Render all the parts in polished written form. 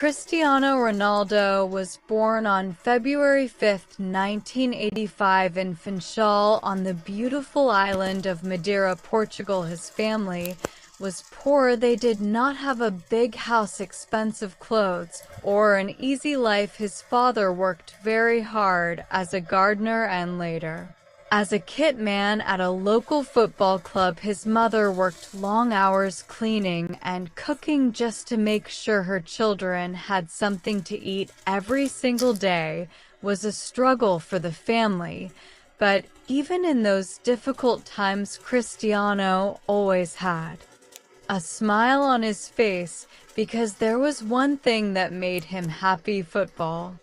Cristiano Ronaldo was born on February 5, 1985 in Funchal on the beautiful island of Madeira, Portugal. His family was poor. They did not have a big house, expensive clothes, or an easy life. His father worked very hard as a gardener and later as a kit man at a local football club. His mother worked long hours cleaning and cooking just to make sure her children had something to eat every single day. Was a struggle for the family, but even in those difficult times, Cristiano always had a smile on his face because there was one thing that made him happy: football.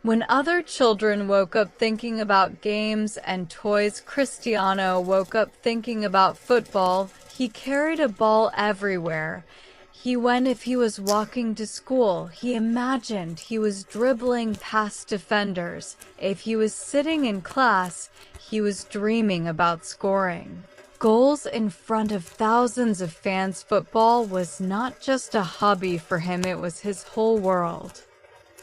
When other children woke up thinking about games and toys, Cristiano woke up thinking about football. He carried a ball everywhere he went. If he was walking to school, he imagined he was dribbling past defenders. If he was sitting in class, he was dreaming about scoring goals in front of thousands of fans. Football was not just a hobby for him, it was his whole world.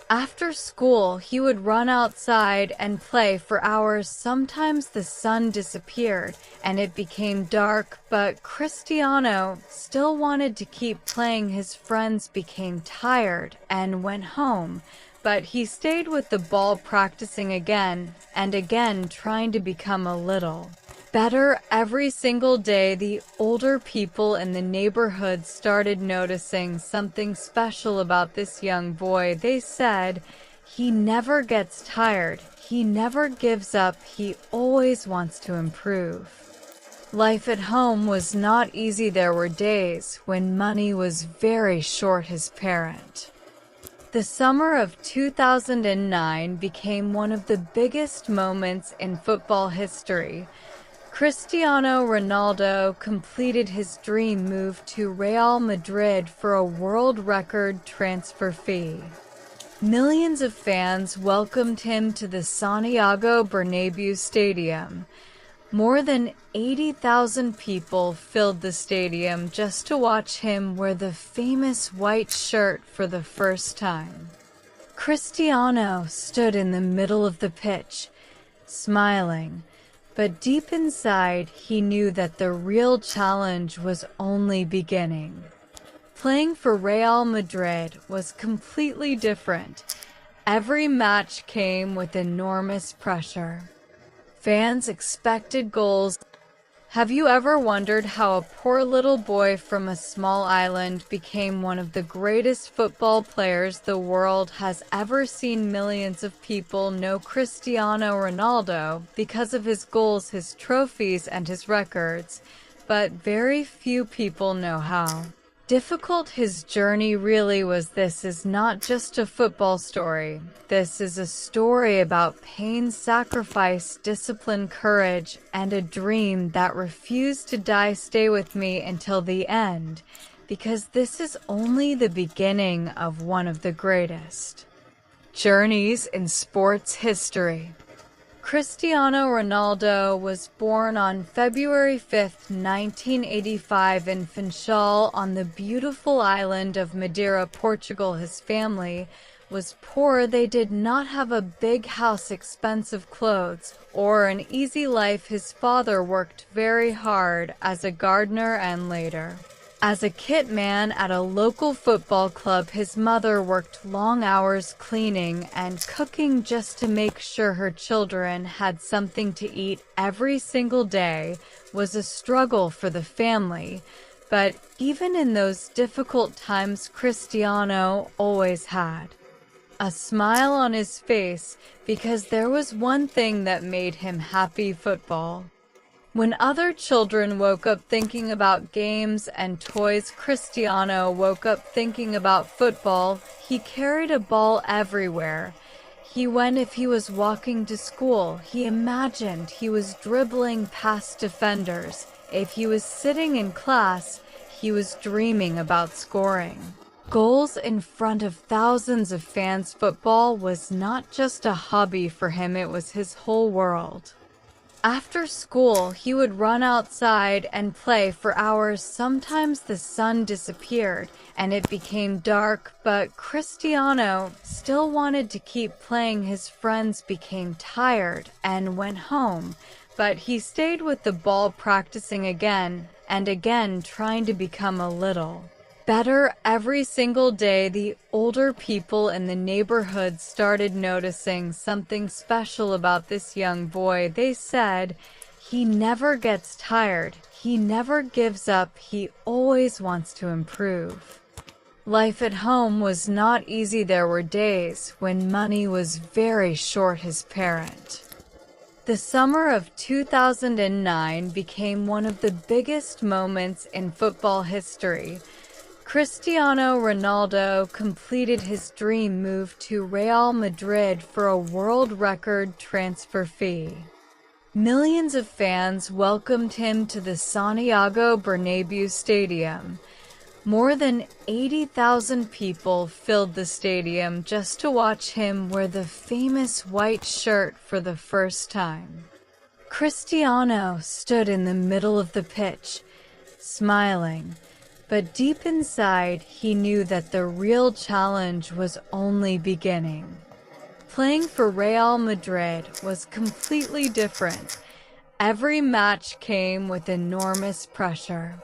After school, he would run outside and play for hours. Sometimes the sun disappeared and it became dark, but Cristiano still wanted to keep playing. His friends became tired and went home, but he stayed with the ball, practicing again and again, trying to become a little better every single day. The older people in the neighborhood started noticing something special about this young boy. They said, "He never gets tired, he never gives up, he always wants to improve." Life at home was not easy. There were days when money was very short. His parent. The summer of 2009 became one of the biggest moments in football history. Cristiano Ronaldo completed his dream move to Real Madrid for a world record transfer fee. Millions of fans welcomed him to the Santiago Bernabéu Stadium. More than 80,000 people filled the stadium just to watch him wear the famous white shirt for the first time. Cristiano stood in the middle of the pitch, smiling. But deep inside, he knew that the real challenge was only beginning. Playing for Real Madrid was completely different. Every match came with enormous pressure. Fans expected goals. Have you ever wondered how a poor little boy from a small island became one of the greatest football players the world has ever seen? Millions of people know Cristiano Ronaldo because of his goals, his trophies, and his records, but very few people know how difficult his journey really was. This is not just a football story. This is a story about pain, sacrifice, discipline, courage, and a dream that refused to die. Stay with me until the end, because this is only the beginning of one of the greatest journeys in sports history. Cristiano Ronaldo was born on February 5, 1985 in Funchal on the beautiful island of Madeira, Portugal. His family was poor. They did not have a big house, expensive clothes, or an easy life. His father worked very hard as a gardener and later as a kit man at a local football club. His mother worked long hours cleaning and cooking just to make sure her children had something to eat every single day. Was a struggle for the family, but even in those difficult times, Cristiano always had a smile on his face because there was one thing that made him happy: football. When other children woke up thinking about games and toys, Cristiano woke up thinking about football. He carried a ball everywhere he went. If he was walking to school, he imagined he was dribbling past defenders. If he was sitting in class, he was dreaming about scoring goals in front of thousands of fans. Football was not just a hobby for him, it was his whole world. After school, he would run outside and play for hours. Sometimes the sun disappeared and it became dark, but Cristiano still wanted to keep playing. His friends became tired and went home, but he stayed with the ball, practicing again and again, trying to become a little better every single day. The older people in the neighborhood started noticing something special about this young boy. They said, "He never gets tired. He never gives up. He always wants to improve." Life at home was not easy. There were days when money was very short. His parent. The summer of 2009 became one of the biggest moments in football history. Cristiano Ronaldo completed his dream move to Real Madrid for a world record transfer fee. Millions of fans welcomed him to the Santiago Bernabéu Stadium. More than 80,000 people filled the stadium just to watch him wear the famous white shirt for the first time. Cristiano stood in the middle of the pitch, smiling. But deep inside, he knew that the real challenge was only beginning. Playing for Real Madrid was completely different. Every match came with enormous pressure.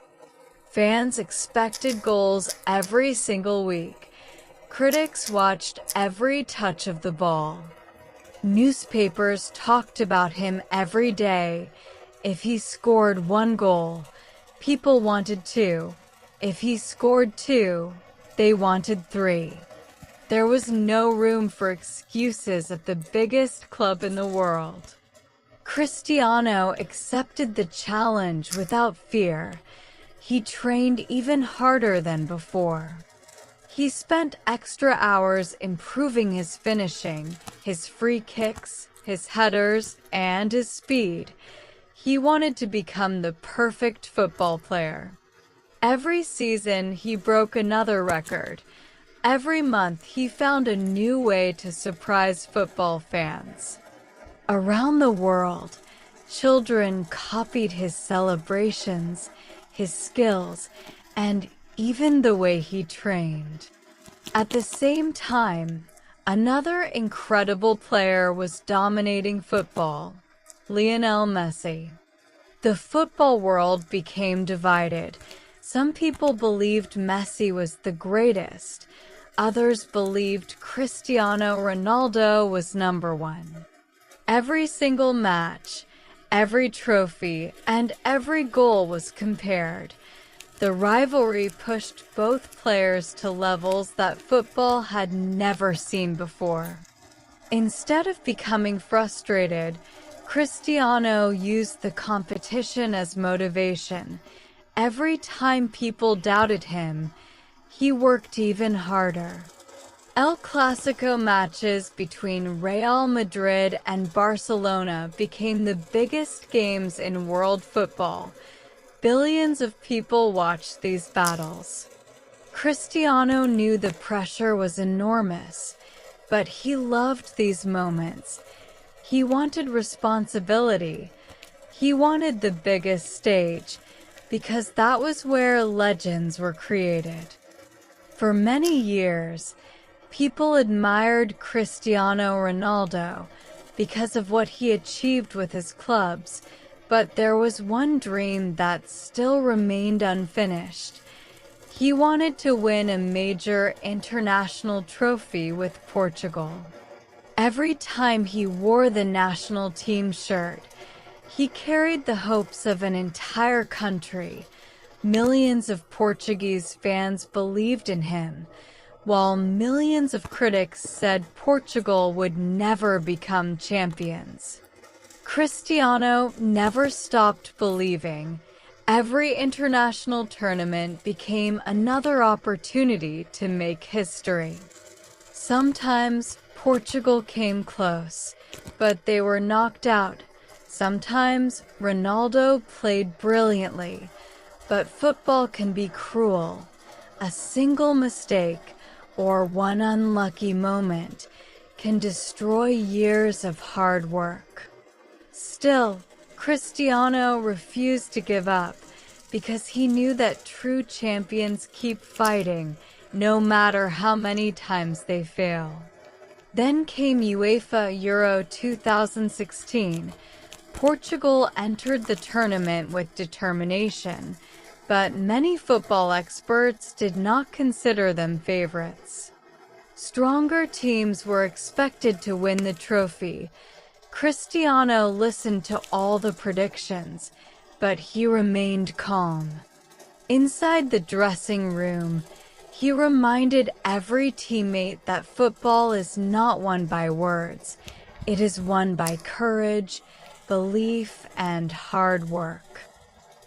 Fans expected goals every single week. Critics watched every touch of the ball. Newspapers talked about him every day. If he scored one goal, people wanted two. If he scored two, they wanted three. There was no room for excuses at the biggest club in the world. Cristiano accepted the challenge without fear. He trained even harder than before. He spent extra hours improving his finishing, his free kicks, his headers, and his speed. He wanted to become the perfect football player. Every season, he broke another record. Every month, he found a new way to surprise football fans. Around the world, children copied his celebrations, his skills, and even the way he trained. At the same time, another incredible player was dominating football: Lionel Messi. The football world became divided. Some people believed Messi was the greatest. Others believed Cristiano Ronaldo was number one. Every single match, every trophy, and every goal was compared. The rivalry pushed both players to levels that football had never seen before. Instead of becoming frustrated, Cristiano used the competition as motivation. Every time people doubted him, he worked even harder. El Clasico matches between Real Madrid and Barcelona became the biggest games in world football. Billions of people watched these battles. Cristiano knew the pressure was enormous, but he loved these moments. He wanted responsibility. He wanted the biggest stage, because that was where legends were created. For many years, people admired Cristiano Ronaldo because of what he achieved with his clubs, but there was one dream that still remained unfinished. He wanted to win a major international trophy with Portugal. Every time he wore the national team shirt, he carried the hopes of an entire country. Millions of Portuguese fans believed in him, while millions of critics said Portugal would never become champions. Cristiano never stopped believing. Every international tournament became another opportunity to make history. Sometimes Portugal came close, but they were knocked out. Sometimes Ronaldo played brilliantly, but football can be cruel. A single mistake or one unlucky moment can destroy years of hard work. Still, Cristiano refused to give up because he knew that true champions keep fighting no matter how many times they fail. Then came UEFA Euro 2016. Portugal entered the tournament with determination, but many football experts did not consider them favorites. Stronger teams were expected to win the trophy. Cristiano listened to all the predictions, but he remained calm. Inside the dressing room, he reminded every teammate that football is not won by words. It is won by courage, belief, and hard work.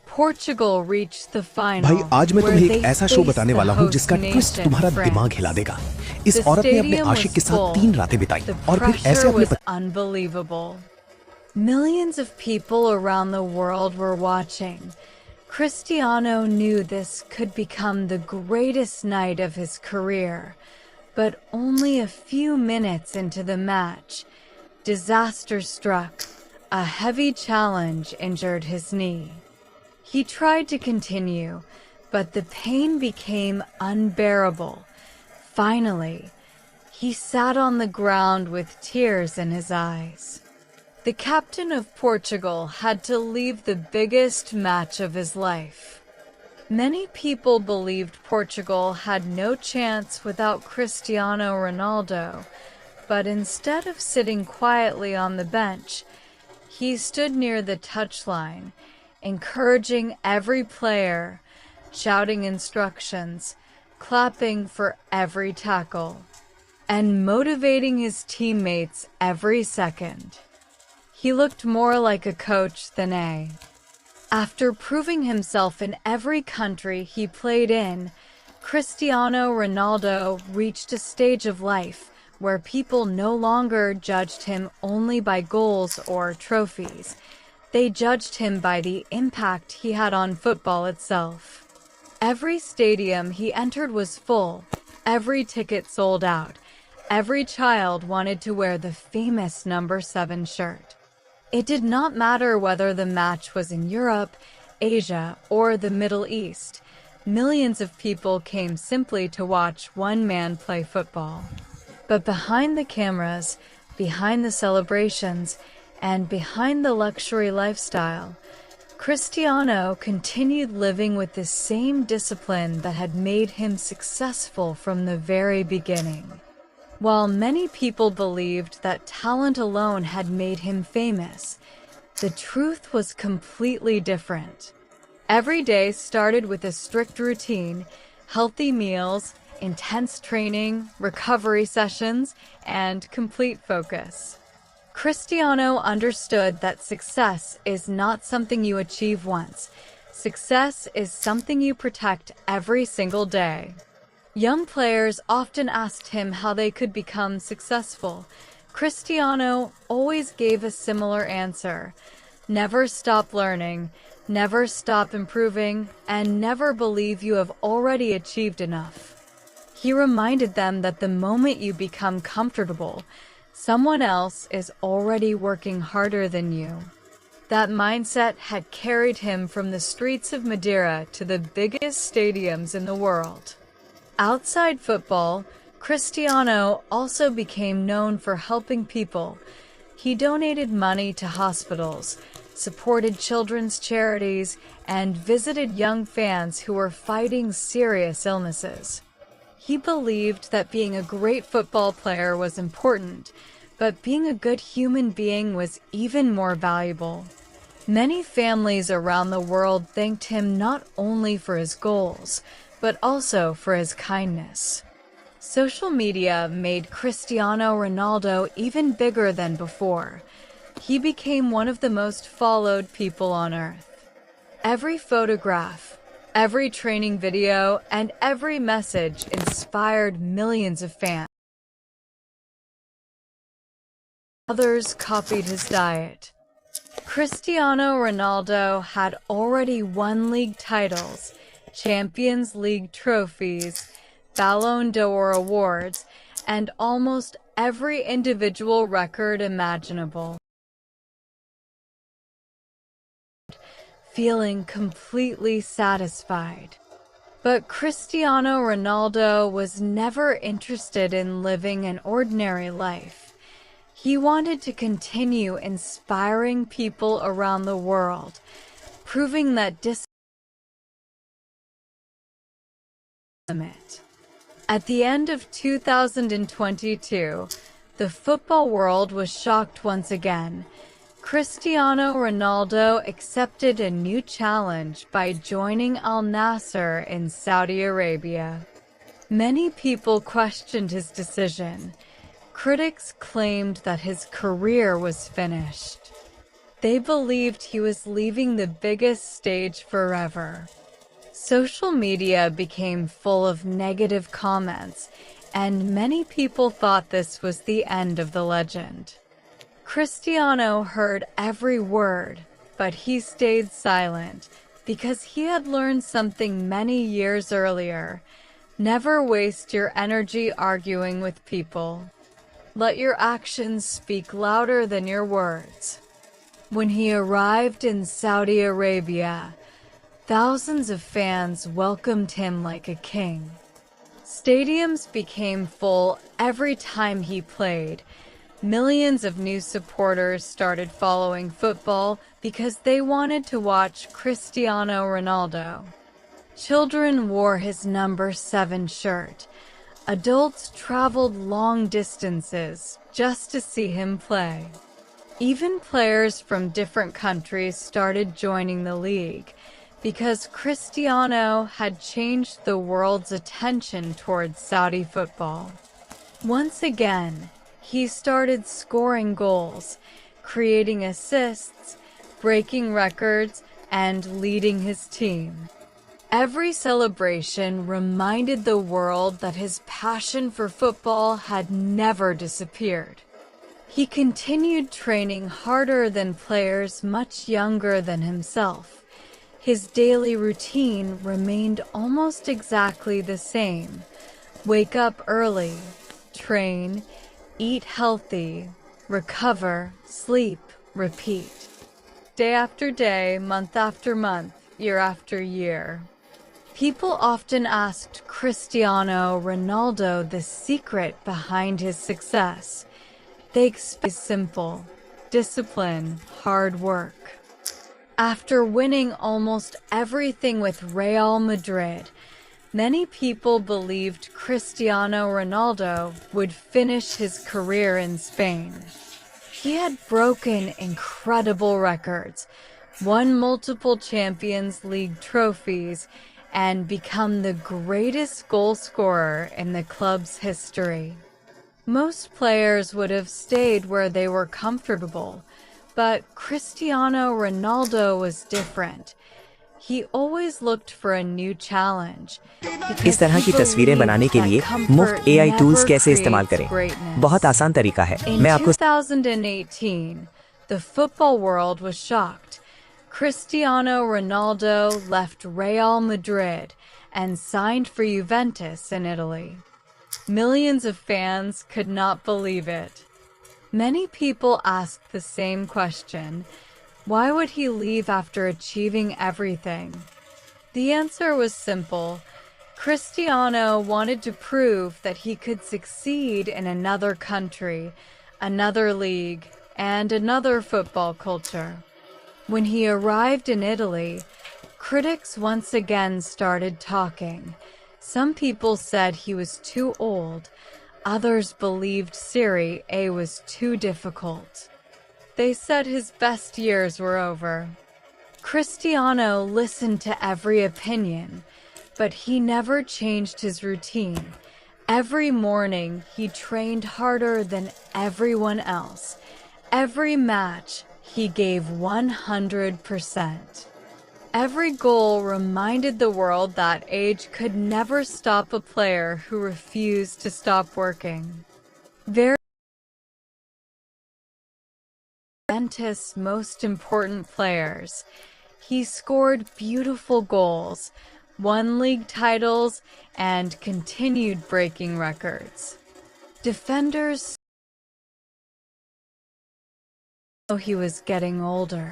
Portugal reached the final. भाई आज मैं तुम्हें एक ऐसा show बताने वाला हूँ जिसका ट्विस्ट तुम्हारा दिमाग हिला देगा। इस औरत ने अपने आशिक के साथ 3 रातें बिताई और फिर ऐसे अपने unbelievable. Millions of people around the world were watching. Cristiano knew this could become the greatest night of his career, but only a few minutes into the match, disaster struck. A heavy challenge injured his knee. He tried to continue, but the pain became unbearable. Finally, he sat on the ground with tears in his eyes. The captain of Portugal had to leave the biggest match of his life. Many people believed Portugal had no chance without Cristiano Ronaldo, but instead of sitting quietly on the bench, he stood near the touchline, encouraging every player, shouting instructions, clapping for every tackle, and motivating his teammates every second. He looked more like a coach than a. After proving himself in every country he played in, Cristiano Ronaldo reached a stage of life where people no longer judged him only by goals or trophies. They judged him by the impact he had on football itself. Every stadium he entered was full, every ticket sold out, every child wanted to wear the famous number 7 shirt. It did not matter whether the match was in Europe, Asia, or the Middle East. Millions of people came simply to watch one man play football. But behind the cameras, behind the celebrations, and behind the luxury lifestyle, Cristiano continued living with the same discipline that had made him successful from the very beginning. While many people believed that talent alone had made him famous, the truth was completely different. Every day started with a strict routine, healthy meals, intense training, recovery sessions, and complete focus. Cristiano understood that success is not something you achieve once. Success is something you protect every single day. Young players often asked him how they could become successful. Cristiano always gave a similar answer: never stop learning, never stop improving, and never believe you have already achieved enough. He reminded them that the moment you become comfortable, someone else is already working harder than you. That mindset had carried him from the streets of Madeira to the biggest stadiums in the world. Outside football, Cristiano also became known for helping people. He donated money to hospitals, supported children's charities, and visited young fans who were fighting serious illnesses. He believed that being a great football player was important, but being a good human being was even more valuable. Many families around the world thanked him not only for his goals, but also for his kindness. Social media made Cristiano Ronaldo even bigger than before. He became one of the most followed people on earth. Every photograph, every training video, and every message inspired millions of fans. Others copied his diet. Cristiano Ronaldo had already won league titles, Champions League trophies, Ballon d'Or awards, and almost every individual record imaginable. feeling completely satisfied. But Cristiano Ronaldo was never interested in living an ordinary life. He wanted to continue inspiring people around the world, proving that limit. At the end of 2022, the football world was shocked once again. Cristiano Ronaldo accepted a new challenge by joining Al Nassr in Saudi Arabia. Many people questioned his decision. Critics claimed that his career was finished. They believed he was leaving the biggest stage forever. Social media became full of negative comments, and many people thought this was the end of the legend. Cristiano heard every word, but he stayed silent because he had learned something many years earlier. Never waste your energy arguing with people. Let your actions speak louder than your words. When he arrived in Saudi Arabia, thousands of fans welcomed him like a king. Stadiums became full every time he played. Millions of new supporters started following football because they wanted to watch Cristiano Ronaldo. Children wore his number 7 shirt. Adults traveled long distances just to see him play. Even players from different countries started joining the league because Cristiano had changed the world's attention towards Saudi football. Once again, he started scoring goals, creating assists, breaking records, and leading his team. Every celebration reminded the world that his passion for football had never disappeared. He continued training harder than players much younger than himself. His daily routine remained almost exactly the same. Wake up early, train, eat healthy, recover, sleep, repeat. Day after day, month after month, year after year. People often asked Cristiano Ronaldo the secret behind his success. They expected simple: discipline, hard work. After winning almost everything with Real Madrid, many people believed Cristiano Ronaldo would finish his career in Spain. He had broken incredible records, won multiple Champions League trophies, and become the greatest goal scorer in the club's history. Most players would have stayed where they were comfortable, but Cristiano Ronaldo was different. He always looked for a new challenge. इस तरह की तस्वीरें बनाने के लिए मुफ्त AI tools कैसे इस्तेमाल करें? बहुत आसान तरीका है। मैं आपको 2018, the football world was shocked. Cristiano Ronaldo left Real Madrid and signed for Juventus in Italy. Millions of fans could not believe it. Many people asked the same question: why would he leave after achieving everything? The answer was simple. Cristiano wanted to prove that he could succeed in another country, another league, and another football culture. When he arrived in Italy, critics once again started talking. Some people said he was too old. Others believed Serie A was too difficult. They said his best years were over. Cristiano listened to every opinion, but he never changed his routine. Every morning, he trained harder than everyone else. Every match, he gave 100%. Every goal reminded the world that age could never stop a player who refused to stop working. Juventus' most important players. He scored beautiful goals, won league titles, and continued breaking records. Defenders knew he was getting older.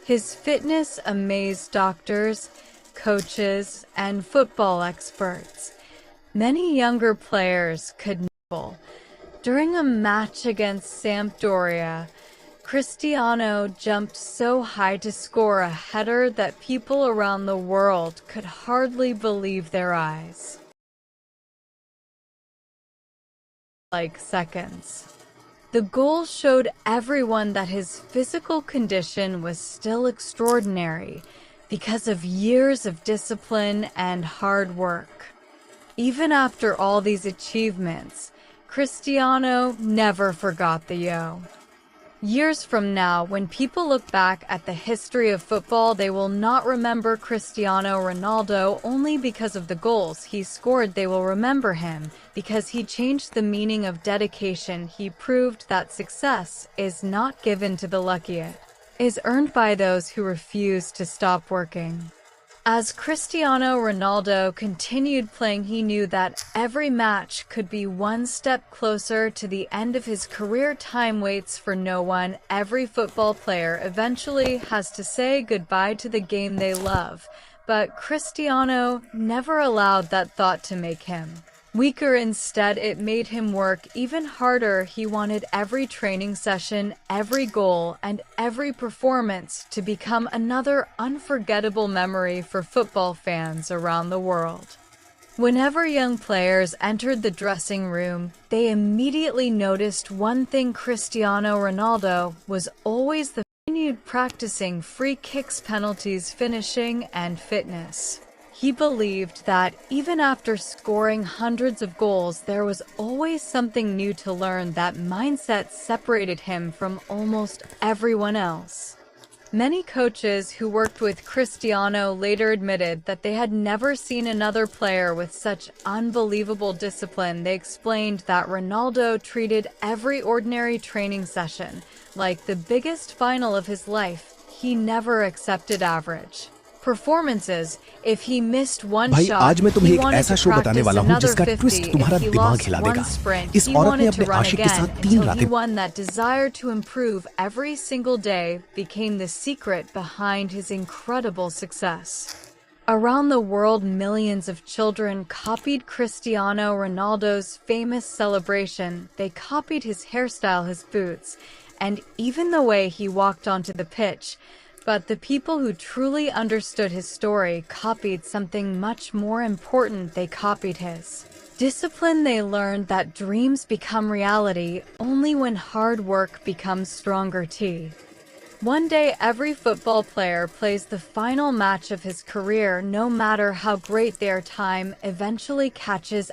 His fitness amazed doctors, coaches, and football experts. Many younger players could nibble. During a match against Sampdoria, Cristiano jumped so high to score a header that people around the world could hardly believe their eyes. Like seconds. The goal showed everyone that his physical condition was still extraordinary because of years of discipline and hard work. Even after all these achievements, Cristiano never forgot the yo. Years from now, when people look back at the history of football, they will not remember Cristiano Ronaldo only because of the goals he scored. They will remember him because he changed the meaning of dedication. He proved that success is not given to the lucky. It is earned by those who refuse to stop working. As Cristiano Ronaldo continued playing, he knew that every match could be one step closer to the end of his career. Time waits for no one. Every football player eventually has to say goodbye to the game they love, but Cristiano never allowed that thought to make him weaker. Instead, it made him work even harder. He wanted every training session, every goal, and every performance to become another unforgettable memory for football fans around the world. Whenever young players entered the dressing room, they immediately noticed one thing: Cristiano Ronaldo was always the continued practicing free kicks, penalties, finishing, and fitness. He believed that even after scoring hundreds of goals, there was always something new to learn. That mindset separated him from almost everyone else. Many coaches who worked with Cristiano later admitted that they had never seen another player with such unbelievable discipline. They explained that Ronaldo treated every ordinary training session like the biggest final of his life. He never accepted average performances. If he missed one भाई shot, आज मैं तुम्हें he एक wanted ऐसा to show बताने practice वाला हूँ another जिसका 50. ट्विस्ट तुम्हारा If he दिमाग lost हिला one देगा। sprint, इस he औरत ने wanted अपने to run आशिक के again साथ 3 until he रातें won. That desire to improve every single day became the secret behind his incredible success. Around the world, millions of children copied Cristiano Ronaldo's famous celebration. They copied his hairstyle, his boots, and even the way he walked onto the pitch. But the people who truly understood his story copied something much more important. They copied his discipline. They learned that dreams become reality only when hard work becomes stronger. One day, every football player plays the final match of his career. No matter how great their time eventually catches